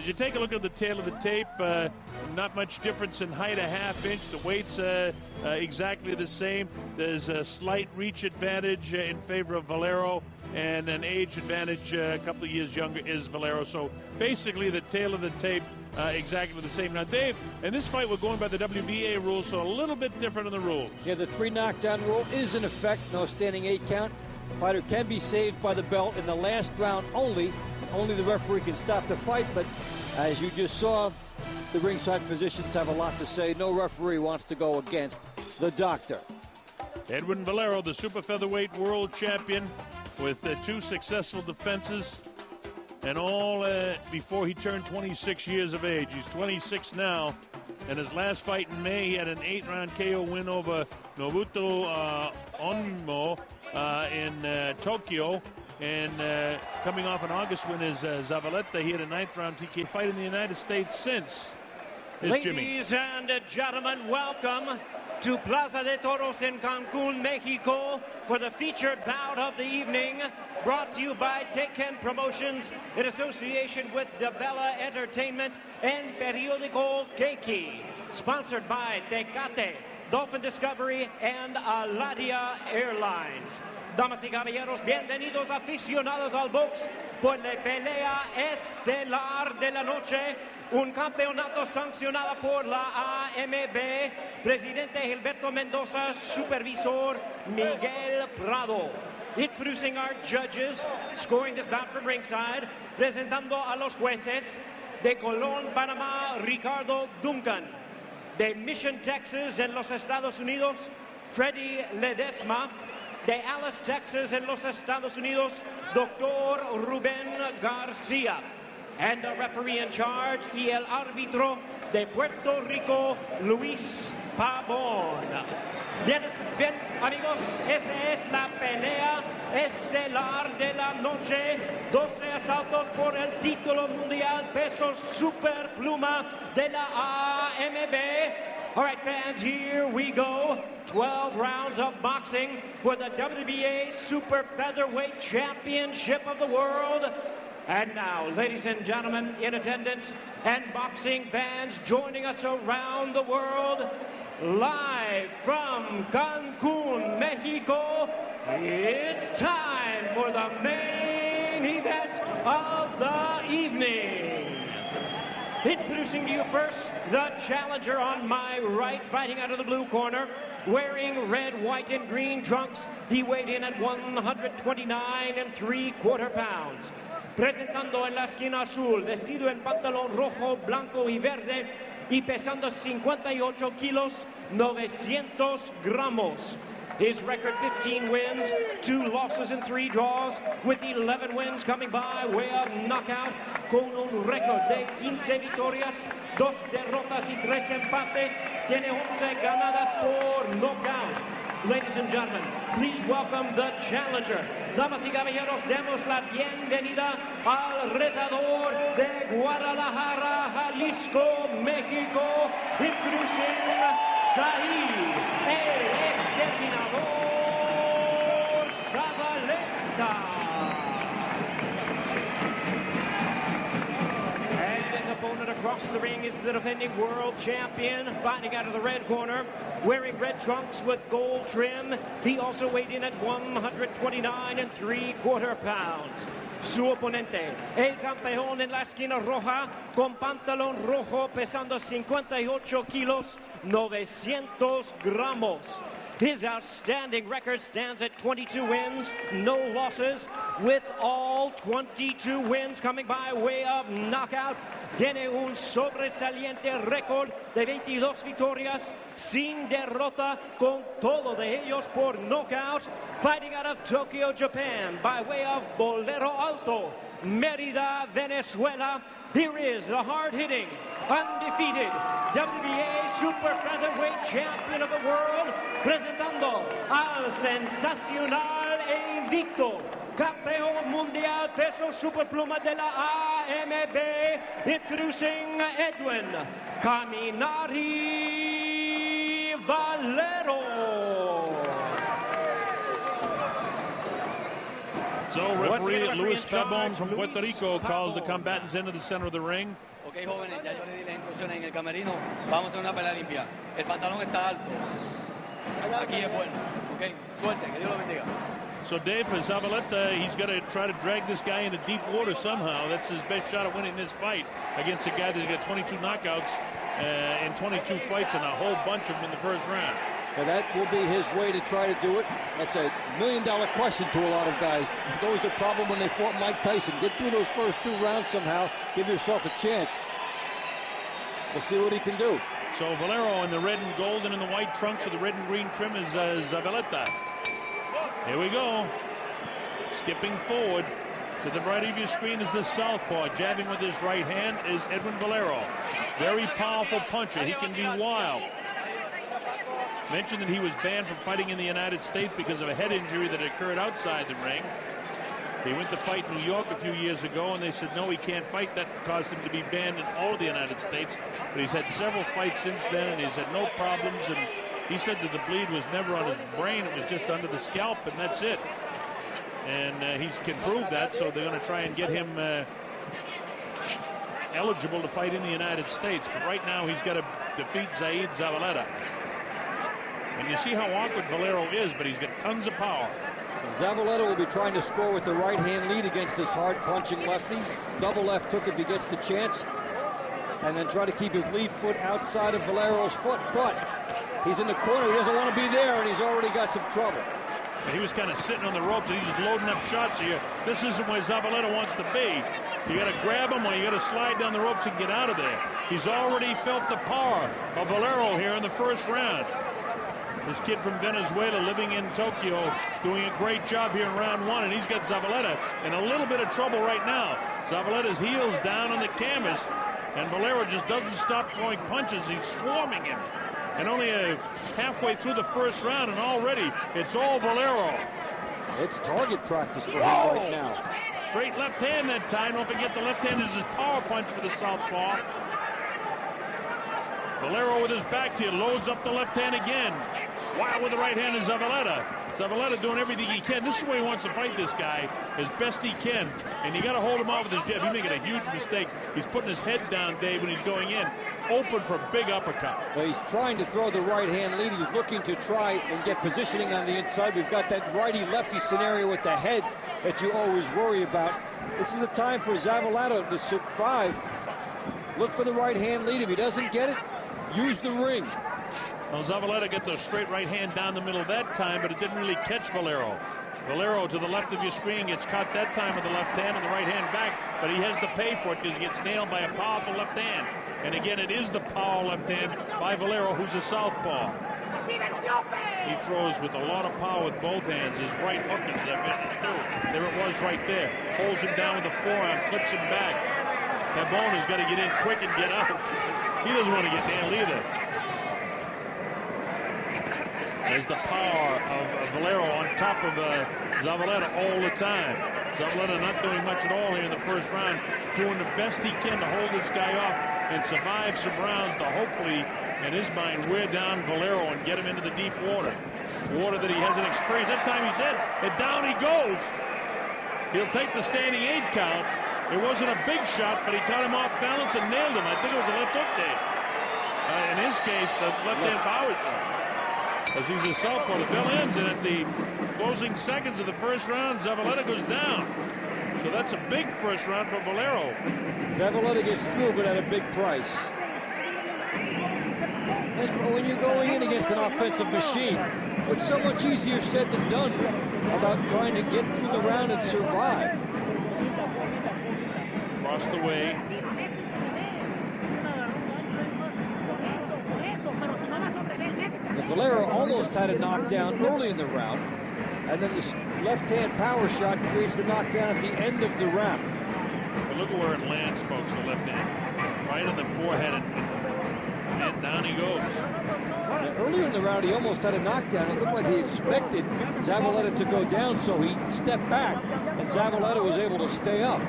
As you take a look at the tail of the tape, not much difference in height, a half inch. The weight's exactly the same. There's a slight reach advantage in favor of Valero, and an age advantage, a couple of years younger, is Valero. So basically the tail of the tape exactly the same. Now, Dave, in this fight we're going by the WBA rules, so a little bit different in the rules. Yeah, the 3 knockdown rule is in effect. No standing 8 count. The fighter can be saved by the belt in the last round only, and only the referee can stop the fight. But as you just saw, the ringside physicians have a lot to say. No referee wants to go against the doctor. Edwin Valero, the super featherweight world champion, with 2 successful defenses, and all before he turned 26 years of age. He's 26 now, and his last fight in May, he had an 8-round KO win over Nobuto Onmo in Tokyo. And coming off an August win is Zavaleta. He had a 9th-round TK fight in the United States since. Ladies and gentlemen, welcome to Plaza de Toros in Cancun, Mexico, for the featured bout of the evening, brought to you by Tekken Promotions in association with DeBella Entertainment and Periódico Keiki, sponsored by Tecate, Dolphin Discovery, and Aladia Airlines. Damas y caballeros, bienvenidos aficionados al box por la pelea estelar de la noche, un campeonato sancionado por la AMB, presidente Gilberto Mendoza, supervisor Miguel Prado. Introducing our judges, scoring this bout from ringside, presentando a los jueces de Colón, Panamá, Ricardo Duncan. De Mission, Texas, en los Estados Unidos, Freddy Ledesma. De Alice, Texas, en los Estados Unidos, Dr. Rubén García. And the referee in charge, y el árbitro de Puerto Rico, Luis Pavón. Bien, amigos, esta es la pelea estelar de la noche. 12 asaltos por el título mundial peso superpluma de la AMB. All right, fans, here we go. 12 rounds of boxing for the WBA Super Featherweight Championship of the World. And now, ladies and gentlemen, in attendance and boxing fans joining us around the world, live from Cancun, Mexico, it's time for the main event of the evening. Introducing to you first, the challenger on my right, fighting out of the blue corner, wearing red, white, and green trunks. He weighed in at 129 3/4 pounds. Presentando en la esquina azul, vestido en pantalón rojo, blanco y verde, y pesando 58 kilos, 900 gramos. His record, 15 wins, 2 losses and 3 draws, with 11 wins coming by way of knockout, con un récord de 15 victorias, 2 derrotas y 3 empates. Tiene 11 ganadas por knockout. Ladies and gentlemen, please welcome the challenger. Damas y caballeros, demos la bienvenida al retador de Guadalajara, Jalisco, México, introducing Zaid, el exterminador Zavaleta. And his opponent across the ring is the defending world champion, fighting out of the red corner, wearing red trunks with gold trim. He also weighed in at 129 3/4 pounds. Su oponente, el campeón en la esquina roja, con pantalón rojo, pesando 58 kilos, 900 gramos. His outstanding record stands at 22 wins, no losses, with all 22 wins coming by way of knockout. Tiene un sobresaliente récord de 22 victorias sin derrota, con todo de ellos por knockout. Fighting out of Tokyo, Japan, by way of Bolero Alto, Mérida, Venezuela. Here is the hard-hitting, undefeated WBA Super Featherweight Champion of the World, presentando al sensacional e invicto campeón mundial peso superpluma de la AMB, introducing Edwin Caminari Valero. So referee Luis Pabon from Puerto Rico calls the combatants into the center of the ring. Ok, jóvenes, ya yo le di las instrucciones en el camerino. Vamos a hacer una pelea limpia. El pantalón está alto. Aquí es bueno. Ok, suerte, que Dios lo bendiga. So Dave, for Zavaleta, he's got to try to drag this guy into deep water somehow. That's his best shot at winning this fight against a guy that's got 22 knockouts in 22 fights and a whole bunch of them in the first round. And that will be his way to try to do it. That's a million-dollar question to a lot of guys. That was the problem when they fought Mike Tyson. Get through those first 2 rounds somehow. Give yourself a chance. We'll see what he can do. So Valero in the red and gold and in the white trunks with the red and green trim is Zavaleta. Here we go. Skipping forward. To the right of your screen is the southpaw. Jabbing with his right hand is Edwin Valero. Very powerful puncher. He can be wild. Mentioned that he was banned from fighting in the United States because of a head injury that occurred outside the ring. He went to fight in New York a few years ago, and they said, no, he can't fight. That caused him to be banned in all of the United States. But he's had several fights since then, and he's had no problems. And he said that the bleed was never on his brain. It was just under the scalp, and that's it. And he can prove that, so they're going to try and get him eligible to fight in the United States. But right now, he's got to defeat Zaid Zavaleta. And you see how awkward Valero is, but he's got tons of power. Zavaleta will be trying to score with the right-hand lead against this hard-punching lefty. Double left hook if he gets the chance. And then try to keep his lead foot outside of Valero's foot. But he's in the corner. He doesn't want to be there, and he's already got some trouble. And he was kind of sitting on the ropes, and he's just loading up shots here. This isn't where Zavaleta wants to be. You got to grab him, or you got to slide down the ropes and get out of there. He's already felt the power of Valero here in the first round. This kid from Venezuela living in Tokyo doing a great job here in round 1, and he's got Zavaleta in a little bit of trouble right now. Zavaleta's heels down on the canvas, and Valero just doesn't stop throwing punches. He's swarming him. And only halfway through the first round, and already it's all Valero. It's target practice for him right now. Straight left hand that time. Don't forget the left hand is his power punch for the southpaw. Valero with his back to you, loads up the left hand again. Wild with the right hand is Zavaleta. Zavaleta doing everything he can. This is where he wants to fight this guy as best he can. And you got to hold him off with his jab. He's making a huge mistake. He's putting his head down, Dave, when he's going in. Open for a big uppercut. Well, he's trying to throw the right hand lead. He's looking to try and get positioning on the inside. We've got that righty-lefty scenario with the heads that you always worry about. This is a time for Zavaleta to survive. Look for the right hand lead. If he doesn't get it, use the ring. Well, Zavaleta got the straight right hand down the middle that time, but it didn't really catch Valero. Valero to the left of your screen gets caught that time with the left hand and the right hand back, but he has to pay for it because he gets nailed by a powerful left hand. And again, it is the power left hand by Valero, who's a southpaw. He throws with a lot of power with both hands. His right hook is there it was right there. Pulls him down with the forearm, clips him back. Pabon has got to get in quick and get out because he doesn't want to get nailed either. There's the power of Valero on top of Zavaleta all the time. Zavaleta not doing much at all here in the first round, doing the best he can to hold this guy off and survive some rounds to hopefully, in his mind, wear down Valero and get him into the deep water. Water that he hasn't experienced. That time he said, and down he goes. He'll take the standing 8 count. It wasn't a big shot, but he caught him off balance and nailed him. I think it was a left hook there. In his case, the left-hand power shot. As he's a southpaw, the bell ends, and at the closing seconds of the first round, Zavaleta goes down. So that's a big first round for Valero. Zavaleta gets through, but at a big price. And when you're going in against an offensive machine, it's so much easier said than done about trying to get through the round and survive. Across the way. Valero almost had a knockdown early in the round, and then this left-hand power shot creates the knockdown at the end of the round. But look at where it lands, folks, the left hand. Right on the forehead, and down he goes. Now, earlier in the round, he almost had a knockdown. It looked like he expected Zavaleta to go down, so he stepped back, and Zavaleta was able to stay up.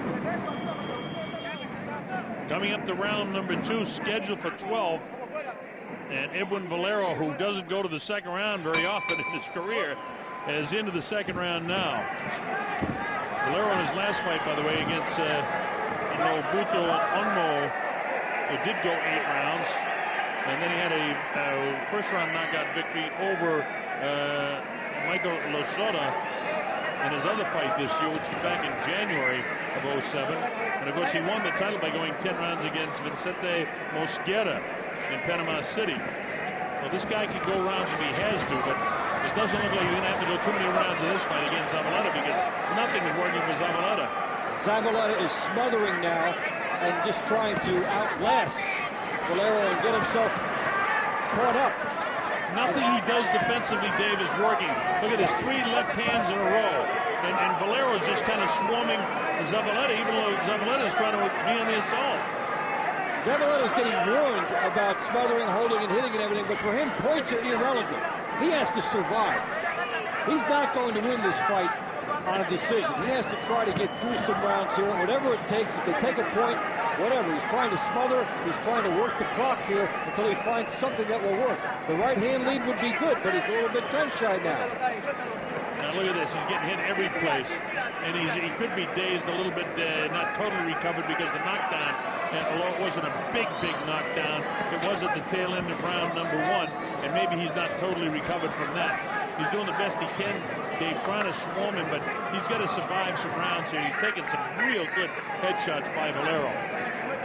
Coming up to round number 2, scheduled for 12. And Edwin Valero, who doesn't go to the second round very often in his career, is into the second round now. Valero in his last fight, by the way, against Nobuto Onmo, It did go 8 rounds. And then he had a first-round knockout victory over Michael Losota in his other fight this year, which was back in January of 07. And, of course, he won the title by going 10 rounds against Vicente Mosquera in Panama City. So this guy can go rounds if he has to, but it doesn't look like you're going to have to go too many rounds in this fight against Zavaleta because nothing's working for Zavaleta. Zavaleta is smothering now and just trying to outlast Valero and get himself caught up. Nothing he does defensively, Dave, is working. Look at this, 3 left hands in a row. And Valero's just kind of swarming Zavaleta, even though Zavaleta's trying to be on the assault. Zavaleta's getting warned about smothering, holding, and hitting and everything, but for him, points are irrelevant. He has to survive. He's not going to win this fight on a decision. He has to try to get through some rounds here, whatever it takes. If they take a point, whatever. He's trying to smother. He's trying to work the clock here until he finds something that will work. The right hand lead would be good, but he's a little bit gun-shy now. Now look at this. He's getting hit every place. And he could be dazed a little bit, not totally recovered because the knockdown, although it wasn't a big knockdown, it was at the tail end of round number 1. And maybe he's not totally recovered from that. He's doing the best he can, Dave, trying to swarm him, but he's got to survive some rounds here. He's taking some real good headshots by Valero.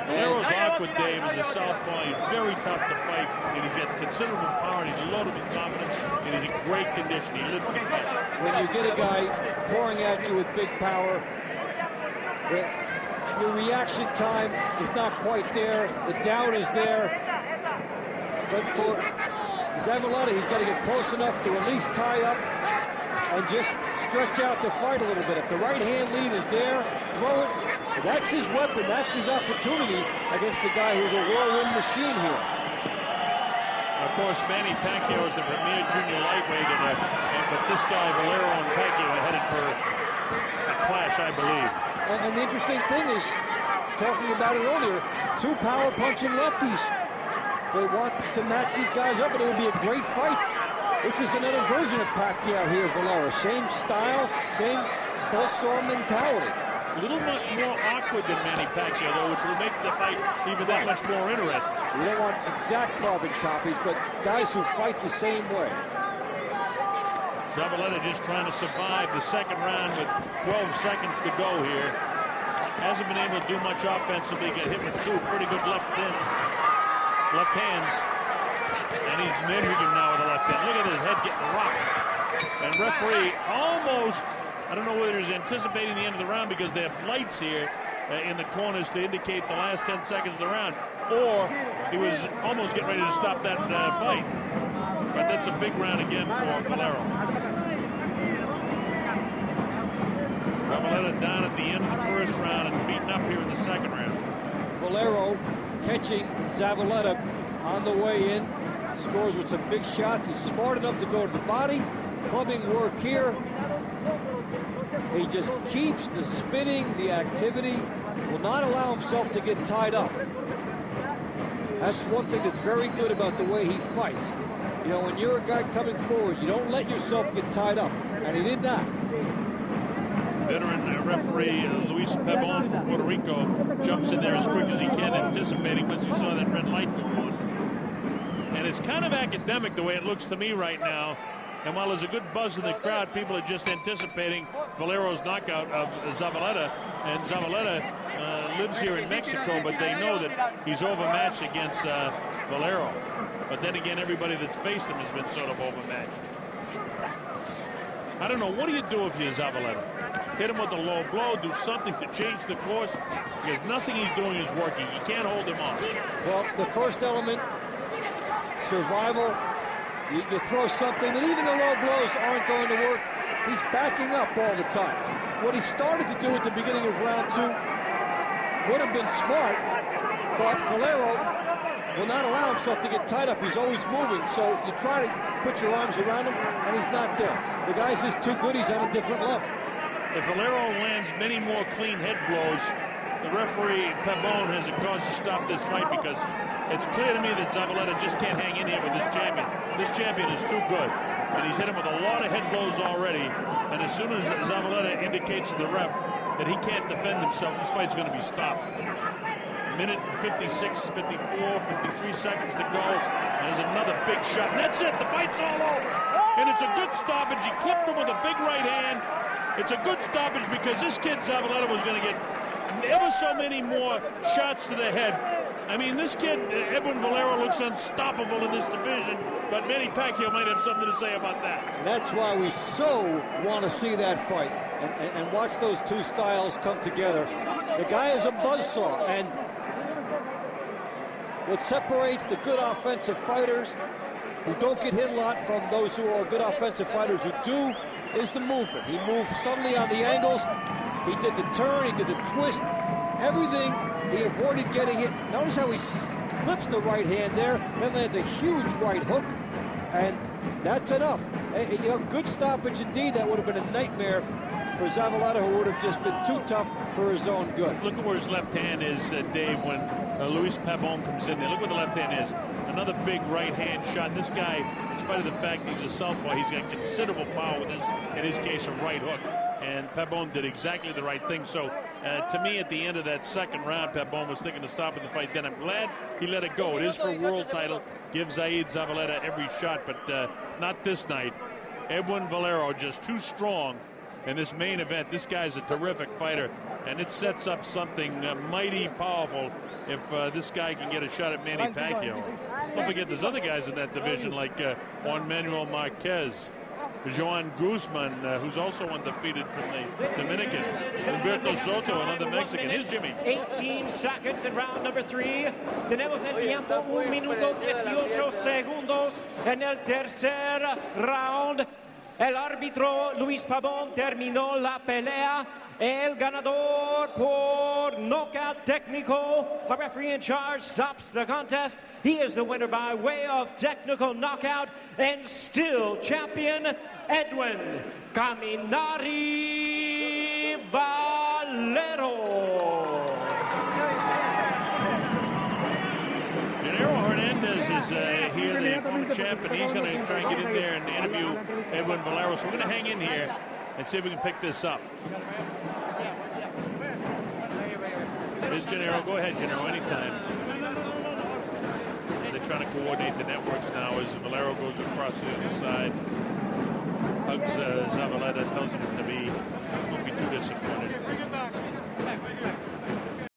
Valero's awkward, Dave, is a southpaw. He's very tough to fight, and he's got considerable power, and he's loaded with confidence, and he's in great condition. He lives to fight. When you get a guy pouring at you with big power, your reaction time is not quite there. The doubt is there. But for Zavaleta, he's got to get close enough to at least tie up and just stretch out the fight a little bit. If the right hand lead is there, throw it. That's his weapon. That's his opportunity against a guy who's a whirlwind machine here. Of course, Manny Pacquiao is the premier junior lightweight, but this guy, Valero and Pacquiao, are headed for a clash, I believe. And the interesting thing is, talking about it earlier, 2 power-punching lefties. They want to match these guys up, and it would be a great fight. This is another version of Pacquiao here, Valero. Same style, same buzzsaw mentality. A little bit more awkward than Manny Pacquiao, though, which will make the fight even that much more interesting. We don't want exact carbon copies, but guys who fight the same way. Zavaleta just trying to survive the second round with 12 seconds to go here. Hasn't been able to do much offensively. Get hit with 2 pretty good left hands. And he's measuring him now with the left hand. Look at his head getting rocked. And referee almost, I don't know whether he's anticipating the end of the round because they have lights here in the corners to indicate the last 10 seconds of the round, or he was almost getting ready to stop that fight. But that's a big round again for Valero. Zavaleta down at the end of the first round and beaten up here in the second round. Valero catching Zavaleta on the way in. Scores with some big shots. He's smart enough to go to the body. Clubbing work here. He just keeps the spinning, the activity, will not allow himself to get tied up. That's one thing that's very good about the way he fights. You know, when you're a guy coming forward, you don't let yourself get tied up, and he did not. Veteran referee Luis Pabon from Puerto Rico jumps in there as quick as he can, anticipating once he saw that red light go on. And it's kind of academic the way it looks to me right now. And while there's a good buzz in the crowd, people are just anticipating Valero's knockout of Zavaleta. And Zavaleta lives here in Mexico, but they know that he's overmatched against Valero. But then again, everybody that's faced him has been sort of overmatched. I don't know. What do you do if you're Zavaleta? Hit him with a low blow, do something to change the course, because nothing he's doing is working. You can't hold him off. Well, the first element, survival. You throw something, but even the low blows aren't going to work. He's backing up all the time. What he started to do at the beginning of round 2 would have been smart, but Valero will not allow himself to get tied up. He's always moving, so you try to put your arms around him, and he's not there. The guy's just too good. He's on a different level. If Valero lands many more clean head blows, the referee, Pabon, has a cause to stop this fight, because it's clear to me that Zavaleta just can't hang in here with this champion. This champion is too good, and he's hit him with a lot of head blows already, and as soon as Zavaleta indicates to the ref that he can't defend himself, this fight's going to be stopped. minute and 56, 54, 53 seconds to go. There's another big shot, and that's it. The fight's all over. And it's a good stoppage. He clipped him with a big right hand. It's a good stoppage because this kid, Zavaleta, was going to get ever so many more shots to the head. I mean, this kid, Edwin Valero, looks unstoppable in this division, but Manny Pacquiao might have something to say about that. And that's why we so want to see that fight and watch those two styles come together. The guy is a buzzsaw, and what separates the good offensive fighters who don't get hit a lot from those who are good offensive fighters who do is the movement. He moves subtly on the angles. He did the turn, he did the twist, everything. He avoided getting hit. Notice how he slips the right hand there, then lands a huge right hook, and that's enough. You know, good stoppage indeed. That would have been a nightmare for Zavaleta, who would have just been too tough for his own good. Look at where his left hand is, Dave, when Luis Pabon comes in there. Look where the left hand is. Another big right hand shot. This guy, in spite of the fact he's a southpaw, he's got considerable power with his, in his case, a right hook. And Pabon did exactly the right thing. So, to me, at the end of that second round, Pabon was thinking of stopping the fight. Then I'm glad he let it go. It is for a world title. Give Zaid Zavaleta every shot, but not this night. Edwin Valero just too strong in this main event. This guy's a terrific fighter, and it sets up something mighty powerful if this guy can get a shot at Manny Pacquiao. Don't forget there's other guys in that division like Juan Manuel Marquez, Joan Guzman, who's also undefeated from the Dominican. Humberto Soto, another Mexican. Here's Jimmy. 18 seconds in round number 3. Tenemos el tiempo 1 minuto 18 segundos en el tercer round. El árbitro Luis Pabon terminó la pelea. El ganador por knockout técnico. The referee in charge stops the contest. He is the winner by way of technical knockout and still champion Edwin Caminari Valero. Hernandez is here, the former champ, and he's going to try and get in there and interview Edwin Valero. So we're going to hang in here and see if we can pick this up. Here's Gennaro. Go ahead, Gennaro, anytime. And they're trying to coordinate the networks now as Valero goes across the other side. Hugs Zavaleta, tells him to be, won't be too disappointed.